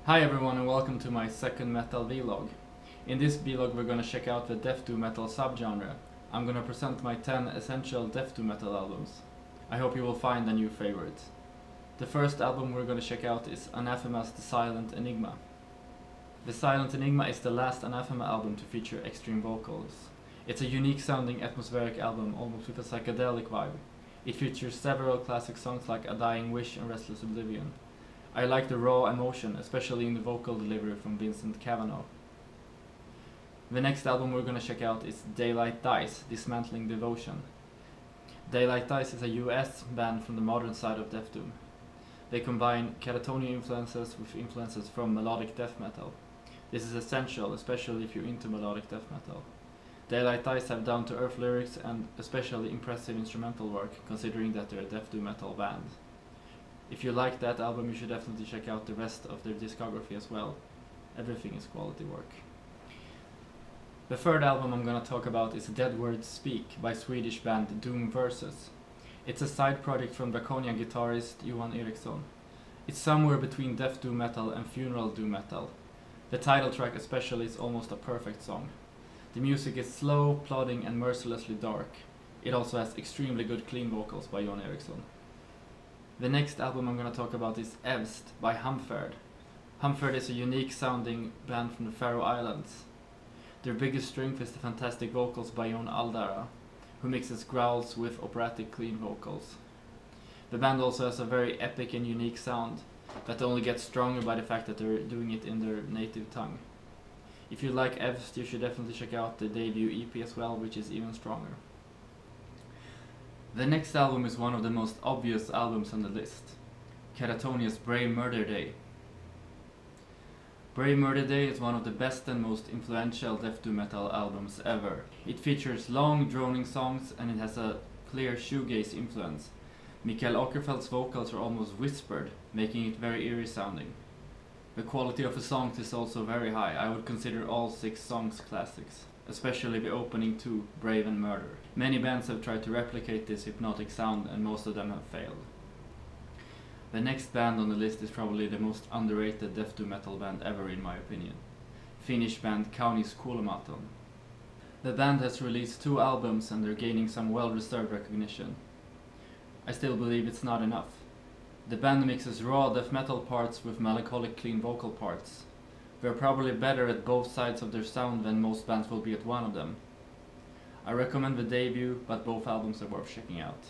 Hi everyone and welcome to my second metal vlog. In this vlog we're gonna check out the death doom metal subgenre. I'm gonna present my 10 essential death doom metal albums. I hope you will find a new favorite. The first album we're gonna check out is Anathema's The Silent Enigma. The Silent Enigma is the last Anathema album to feature extreme vocals. It's a unique sounding atmospheric album, almost with a psychedelic vibe. It features several classic songs like A Dying Wish and Restless Oblivion. I like the raw emotion, especially in the vocal delivery from Vincent Cavanagh. The next album we're gonna check out is Daylight Dies, Dismantling Devotion. Daylight Dies is a US band from the modern side of death doom. They combine Katatonia influences with influences from melodic death metal. This is essential, especially if you're into melodic death metal. Daylight Dies have down-to-earth lyrics and especially impressive instrumental work, considering that they're a death doom metal band. If you like that album, you should definitely check out the rest of their discography as well. Everything is quality work. The third album I'm gonna talk about is Dead Words Speak by Swedish band Doom Versus. It's a side project from Draconia guitarist Johan Eriksson. It's somewhere between death doom metal and funeral doom metal. The title track especially is almost a perfect song. The music is slow, plodding and mercilessly dark. It also has extremely good clean vocals by Johan Eriksson. The next album I'm going to talk about is Evst by Hamferð. Hamferð is a unique sounding band from the Faroe Islands. Their biggest strength is the fantastic vocals by Jon Aldara, who mixes growls with operatic clean vocals. The band also has a very epic and unique sound that only gets stronger by the fact that they're doing it in their native tongue. If you like Evst, you should definitely check out the debut EP as well, which is even stronger. The next album is one of the most obvious albums on the list, Katatonia's Brave Murder Day. Brave Murder Day is one of the best and most influential death doom metal albums ever. It features long, droning songs and it has a clear shoegaze influence. Mikael Åkerfeldt's vocals are almost whispered, making it very eerie sounding. The quality of the songs is also very high. I would consider all 6 songs classics, especially the opening 2, Brave and Murder. Many bands have tried to replicate this hypnotic sound and most of them have failed. The next band on the list is probably the most underrated death doom metal band ever in my opinion. Finnish band Kaunis Kuolematon. The band has released 2 albums and they're gaining some well-deserved recognition. I still believe it's not enough. The band mixes raw death metal parts with melancholic clean vocal parts. They're probably better at both sides of their sound than most bands will be at one of them. I recommend the debut, but both albums are worth checking out.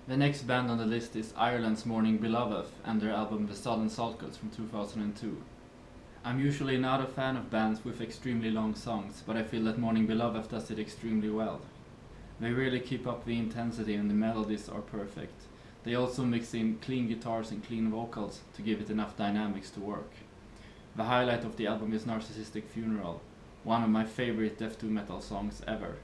The next band on the list is Ireland's Mourning Beloveth and their album The Sullen Sulcus from 2002. I'm usually not a fan of bands with extremely long songs, but I feel that Mourning Beloveth does it extremely well. They really keep up the intensity and the melodies are perfect. They also mix in clean guitars and clean vocals to give it enough dynamics to work. The highlight of the album is Narcissistic Funeral, one of my favorite death doom metal songs ever.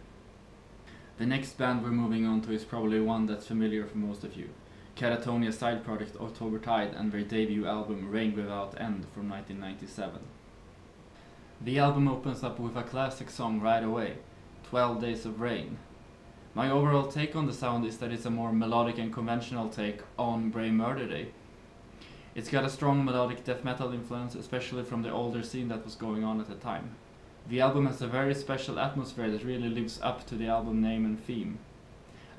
The next band we're moving on to is probably one that's familiar for most of you. Katatonia's side project October Tide and their debut album Rain Without End from 1997. The album opens up with a classic song right away, 12 Days of Rain. My overall take on the sound is that it's a more melodic and conventional take on Brave Murder Day. It's got a strong melodic death metal influence, especially from the older scene that was going on at the time. The album has a very special atmosphere that really lives up to the album name and theme.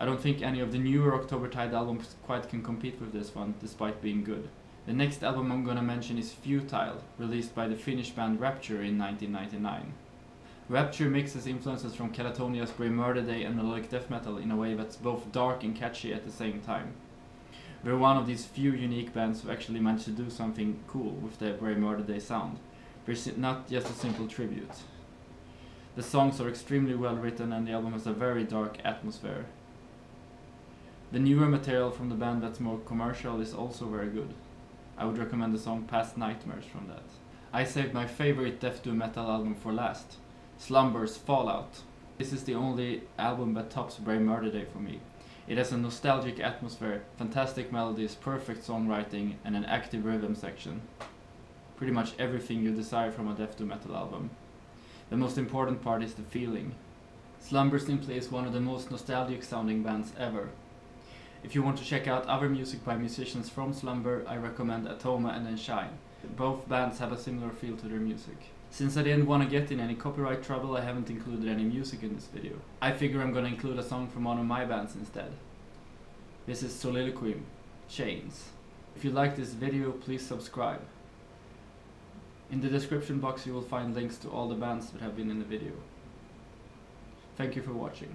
I don't think any of the newer October Tide albums quite can compete with this one, despite being good. The next album I'm gonna mention is Futile, released by the Finnish band Rapture in 1999. Rapture mixes influences from Katatonia's Brave Murder Day and melodic death metal in a way that's both dark and catchy at the same time. They're one of these few unique bands who actually managed to do something cool with their Brave Murder Day sound. They're not just a simple tribute. The songs are extremely well written and the album has a very dark atmosphere. The newer material from the band that's more commercial is also very good. I would recommend the song Past Nightmares from that. I saved my favorite death doom metal album for last, Slumber's Fallout. This is the only album that tops Brave Murder Day for me. It has a nostalgic atmosphere, fantastic melodies, perfect songwriting and an active rhythm section. Pretty much everything you desire from a death doom metal album. The most important part is the feeling. Slumber simply is one of the most nostalgic sounding bands ever. If you want to check out other music by musicians from Slumber, I recommend Anathema and Then Shine. Both bands have a similar feel to their music. Since I didn't want to get in any copyright trouble, I haven't included any music in this video. I figure I'm gonna include a song from one of my bands instead. This is Soliloquium, Chains. If you like this video, please subscribe. In the description box you will find links to all the bands that have been in the video. Thank you for watching.